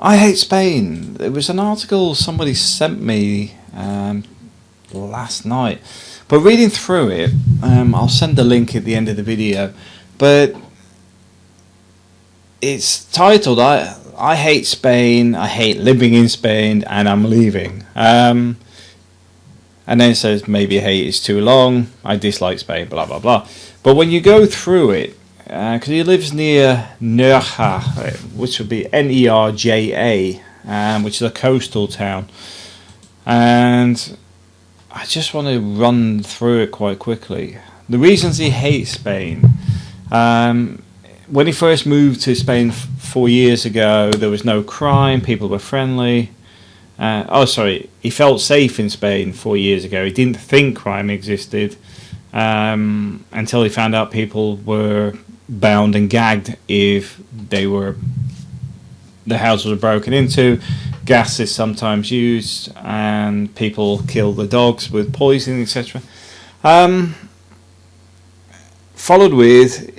I hate Spain. There was an article somebody sent me last night, but reading through it, I'll send the link at the end of the video. But it's titled "I hate Spain. I hate living in Spain, and I'm leaving." And then it says maybe hate is too long. I dislike Spain. Blah blah blah. But when you go through it, because he lives near Nerja, which would be Nerja, which is a coastal town, and I just want to run through it quite quickly. The reasons he hates Spain. When he first moved to Spain 4 years ago, there was no crime. People were friendly. He felt safe in Spain 4 years ago. He didn't think crime existed until he found out people were bound and gagged if the houses were broken into. Gas is sometimes used, and people kill the dogs with poison, etc. Followed with,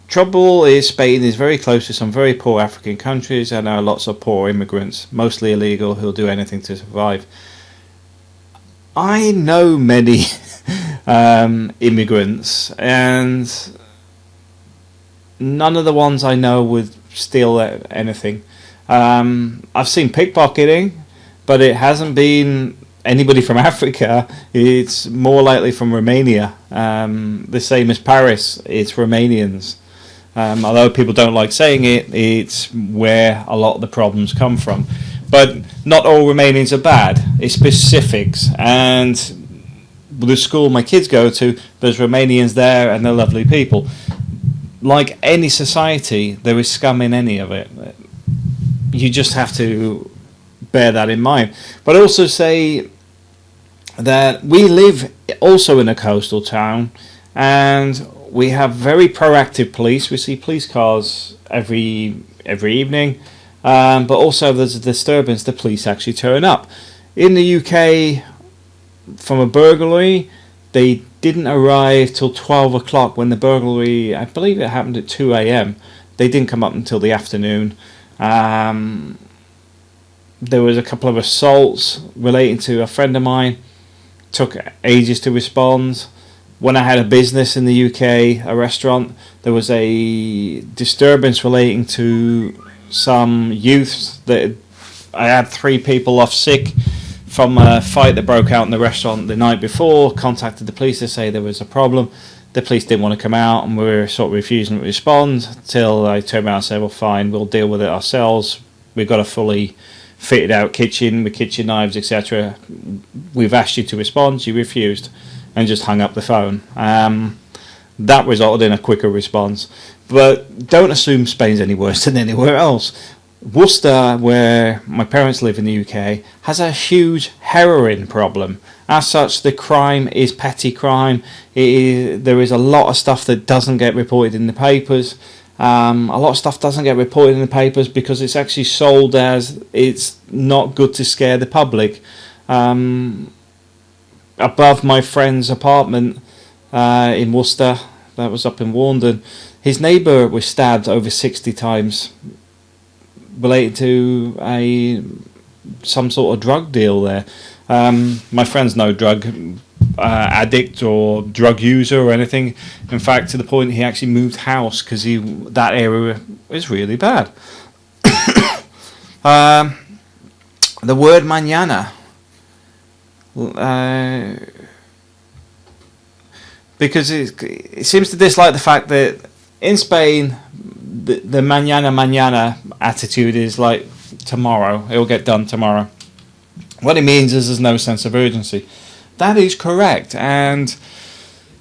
trouble is Spain is very close to some very poor African countries, and there are lots of poor immigrants, mostly illegal, who'll do anything to survive. I know many immigrants, and none of the ones I know would steal anything. I've seen pickpocketing, but it hasn't been anybody from Africa. It's more likely from Romania. The same as Paris, it's Romanians. Although people don't like saying it, it's where a lot of the problems come from. But not all Romanians are bad. It's specifics. And the school my kids go to, there's Romanians there, and they're lovely people. Like any society, there is scum in any of it. You just have to bear that in mind. But also say that we live also in a coastal town, and we have very proactive police. We see police cars every evening, but also if there's a disturbance, the police actually turn up. In the UK, from a burglary, they didn't arrive till 12 o'clock when the burglary, I believe it happened at 2 a.m. They didn't come up until the afternoon. There was a couple of assaults relating to a friend of mine. Took ages to respond. When I had a business in the UK, a restaurant, there was a disturbance relating to some youths. That I had 3 people off sick from a fight that broke out in the restaurant the night before. Contacted the police to say there was a problem. The police didn't want to come out, and we were sort of refusing to respond till I turned around and said, well, fine, we'll deal with it ourselves. We've got a fully fitted out kitchen with kitchen knives, etc. We've asked you to respond. You refused and just hung up the phone. That resulted in a quicker response. But don't assume Spain's any worse than anywhere else. Worcester, where my parents live in the UK, has a huge heroin problem. As such, the crime is petty crime. There is a lot of stuff that doesn't get reported in the papers. A lot of stuff doesn't get reported in the papers because it's actually sold as it's not good to scare the public. Above my friend's apartment in Worcester, that was up in Warndon, his neighbour was stabbed over 60 times related to some sort of drug deal there. My friend's no drug addict or drug user or anything. In fact, to the point he actually moved house because that area is really bad. The word mañana. Because it seems to dislike the fact that in Spain the mañana attitude is like tomorrow, it will get done tomorrow. What it means is there's no sense of urgency. That is correct, and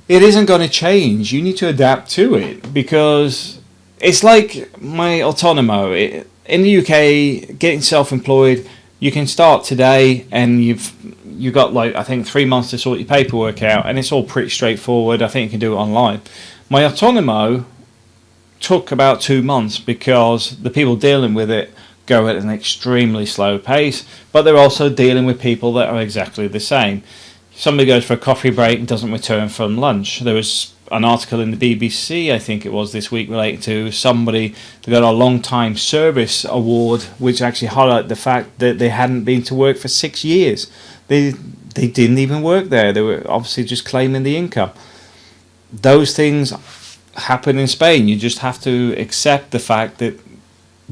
it isn't going to change. You need to adapt to it, because it's like my autonomo. In the UK, getting self-employed, you can start today, and you've got like I think 3 months to sort your paperwork out, and it's all pretty straightforward. I think you can do it online. My autonomo took about 2 months because the people dealing with it go at an extremely slow pace, but they're also dealing with people that are exactly the same. Somebody goes for a coffee break and doesn't return from lunch. There was an article in the BBC, I think it was this week, relating to somebody that got a long time service award, which actually highlighted the fact that they hadn't been to work for 6 years. They didn't even work there. They were obviously just claiming the income. Those things happen in Spain. You just have to accept the fact that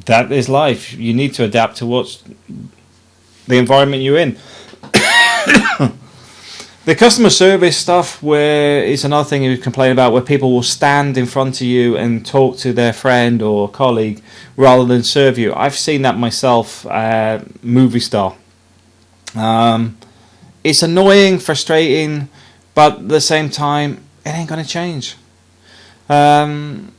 that is life. You need to adapt to what's the environment you're in. The customer service stuff, where is another thing you complain about, where people will stand in front of you and talk to their friend or colleague rather than serve you. I've seen that myself at Movie Star. It's annoying, frustrating, but at the same time, it ain't going to change. In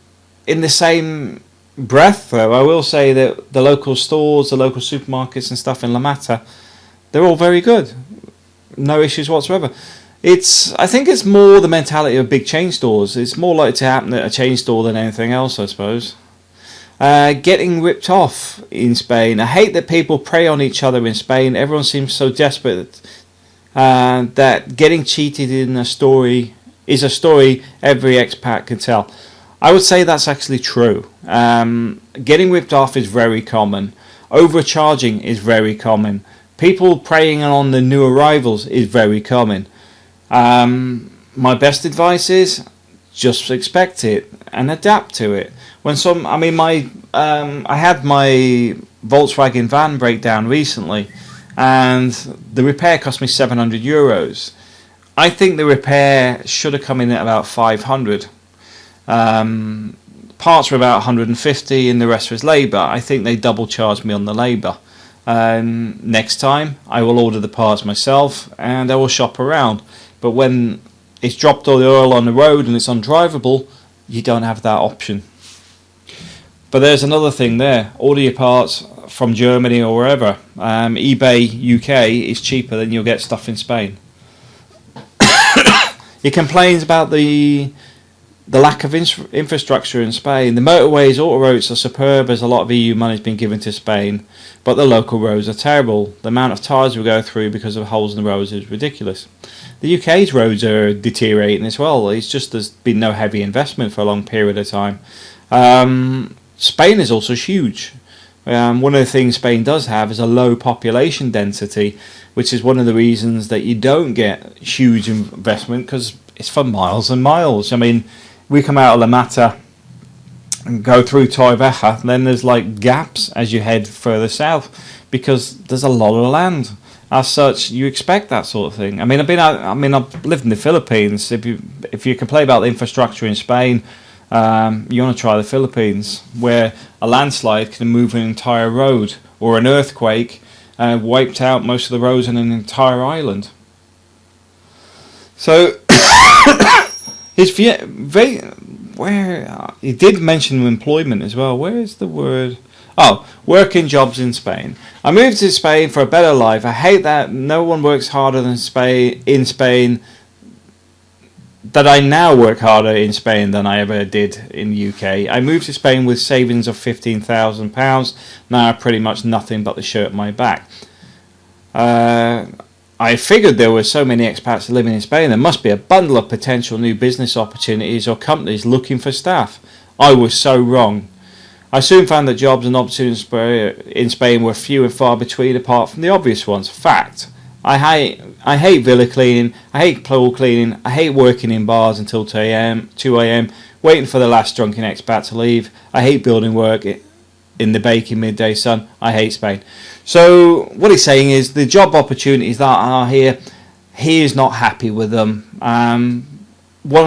the same breath, though, I will say that the local stores, the local supermarkets and stuff in La Mata, they're all very good. No issues whatsoever. I think it's more the mentality of big chain stores. It's more likely to happen at a chain store than anything else, I suppose. Getting ripped off in Spain. I hate that people prey on each other in Spain. Everyone seems so desperate that getting cheated in a story is a story every expat can tell. I would say that's actually true. Getting ripped off is very common. Overcharging is very common. People preying on the new arrivals is very common. My best advice is just expect it and adapt to it. I had my Volkswagen van break down recently, and the repair cost me €700. I think the repair should have come in at about 500. Parts were about 150, and the rest was labour. I think they double charged me on the labour. Next time I will order the parts myself and I will shop around. But when it's dropped all the oil on the road and it's undrivable, you don't have that option. But there's another thing there. Order your parts from Germany or wherever. eBay UK is cheaper than you'll get stuff in Spain. He complains about the lack of infrastructure in Spain. The motorways, autoroutes are superb, as a lot of EU money has been given to Spain, but the local roads are terrible. The amount of tyres we go through because of holes in the roads is ridiculous. The UK's roads are deteriorating as well. It's just there's been no heavy investment for a long period of time. Spain is also huge. One of the things Spain does have is a low population density, which is one of the reasons that you don't get huge investment, because it's for miles and miles. I mean, we come out of La Mata and go through Torrevieja, and then there's like gaps as you head further south because there's a lot of land. As such, you expect that sort of thing. I've lived in the Philippines. If you complain about the infrastructure in Spain, you want to try the Philippines, where a landslide can move an entire road, or an earthquake wiped out most of the roads in an entire island. So he did mention employment as well. Where is the word? Oh, working jobs in Spain. I moved to Spain for a better life. I hate that no one works harder than in Spain. That I now work harder in Spain than I ever did in the UK. I moved to Spain with savings of £15,000. Now I have pretty much nothing but the shirt on my back. I figured there were so many expats living in Spain, there must be a bundle of potential new business opportunities or companies looking for staff. I was so wrong. I soon found that jobs and opportunities in Spain were few and far between, apart from the obvious ones. Fact. I hate villa cleaning, I hate pool cleaning, I hate working in bars until 2 a.m, waiting for the last drunken expat to leave. I hate building work in the baking midday sun. I hate Spain. So what he's saying is the job opportunities that are here, he is not happy with them. One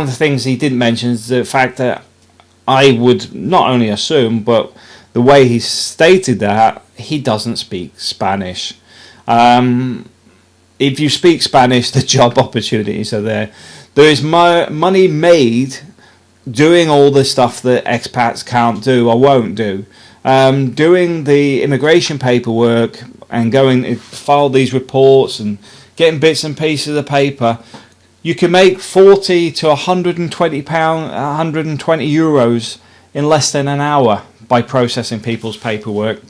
of the things he didn't mention is the fact that I would not only assume, but the way he stated that, he doesn't speak Spanish. If you speak Spanish, the job opportunities are there. There is money made doing all the stuff that expats can't do or won't do. Doing the immigration paperwork and going to file these reports and getting bits and pieces of paper, you can make £40 to €120 in less than an hour by processing people's paperwork.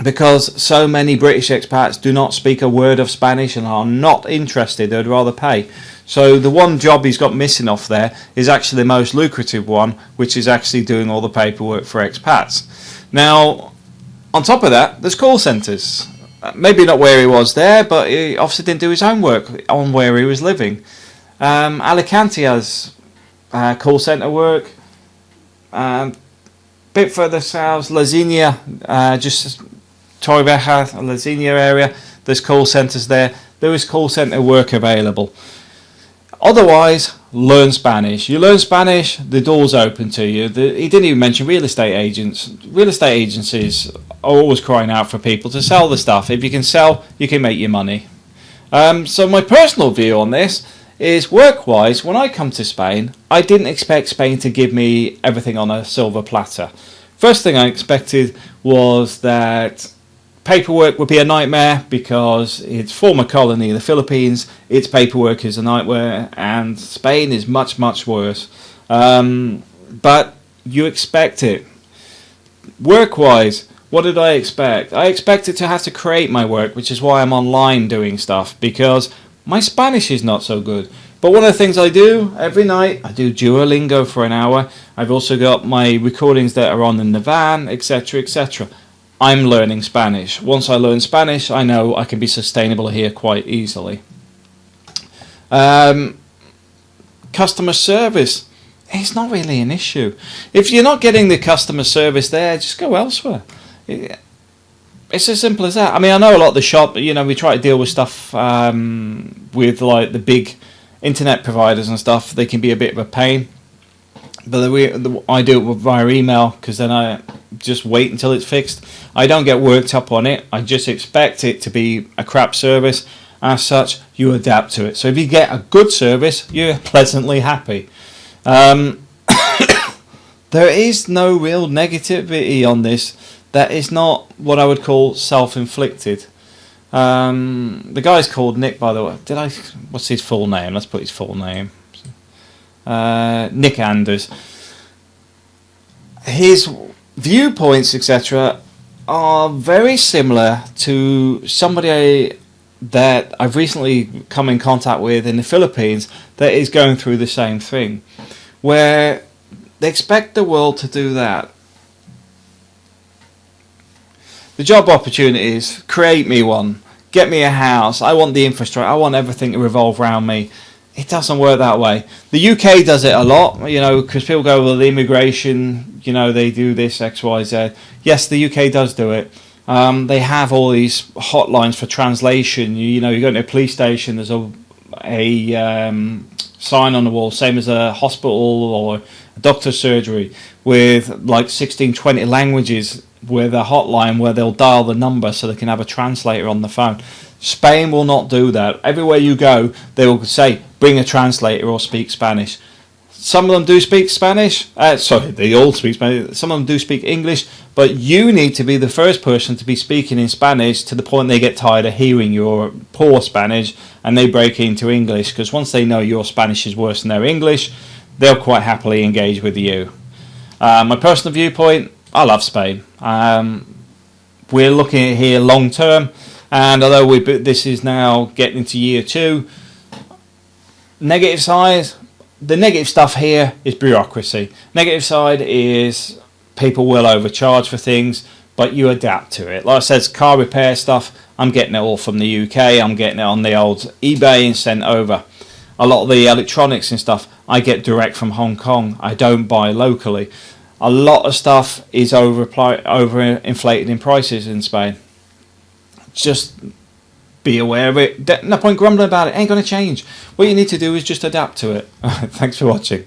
because so many British expats do not speak a word of Spanish and are not interested. They'd rather pay. So the one job he's got missing off there is actually the most lucrative one, which is actually doing all the paperwork for expats. Now, on top of that, there's call centres. Maybe not where he was there, but he obviously didn't do his own work on where he was living. Alicante has call centre work. Bit further south, Lazinia, just Torrevieja, Lazinia area, there's call centres there. There is call centre work available. Otherwise, learn Spanish. You learn Spanish, the door's open to you. He didn't even mention real estate agents. Real estate agencies are always crying out for people to sell the stuff. If you can sell, you can make your money. So my personal view on this is, work-wise, when I come to Spain, I didn't expect Spain to give me everything on a silver platter. First thing I expected was that paperwork would be a nightmare because it's former colony, the Philippines, its paperwork is a nightmare, and Spain is much, much worse. But you expect it. Work-wise, what did I expect? I expected to have to create my work, which is why I'm online doing stuff, because my Spanish is not so good. But one of the things I do every night, I do Duolingo for an hour. I've also got my recordings that are on in the van, etc., etc. I'm learning Spanish. Once I learn Spanish, I know I can be sustainable here quite easily. Customer service, it's not really an issue. If you're not getting the customer service there, just go elsewhere. It's as simple as that. I mean, I know a lot of the shop, we try to deal with stuff with like the big internet providers and stuff. They can be a bit of a pain. But I do it via email, because then I just wait until it's fixed. I don't get worked up on it. I just expect it to be a crap service. As such, you adapt to it. So if you get a good service, you're pleasantly happy. There is no real negativity on this. That is not what I would call self-inflicted. The guy's called Nick, by the way. What's his full name? Let's put his full name. Nick Anders. His viewpoints, etc., are very similar to somebody that I've recently come in contact with in the Philippines that is going through the same thing, where they expect the world to do that. The job opportunities, create me one, get me a house, I want the infrastructure, I want everything to revolve around me. It doesn't work that way. The UK does it a lot, because people go, well, the immigration, they do this, X, Y, Z. Yes, the UK does do it. They have all these hotlines for translation. You go to a police station, there's a sign on the wall, same as a hospital or a doctor's surgery, with like 16, 20 languages with a hotline where they'll dial the number so they can have a translator on the phone. Spain will not do that. Everywhere you go, they will say, bring a translator or speak Spanish. Some of them do speak Spanish. They all speak Spanish. Some of them do speak English. But you need to be the first person to be speaking in Spanish to the point they get tired of hearing your poor Spanish and they break into English. Because once they know your Spanish is worse than their English, they'll quite happily engage with you. My personal viewpoint, I love Spain. We're looking at here long term. And although this is now getting into year 2, negative side, the negative stuff here is bureaucracy. Negative side is people will overcharge for things, but you adapt to it. Like I said, car repair stuff, I'm getting it all from the UK. I'm getting it on the old eBay and sent over. A lot of the electronics and stuff, I get direct from Hong Kong. I don't buy locally. A lot of stuff is overinflated in prices in Spain. Just be aware of it. No point grumbling about it. Ain't going to change. What you need to do is just adapt to it. Thanks for watching.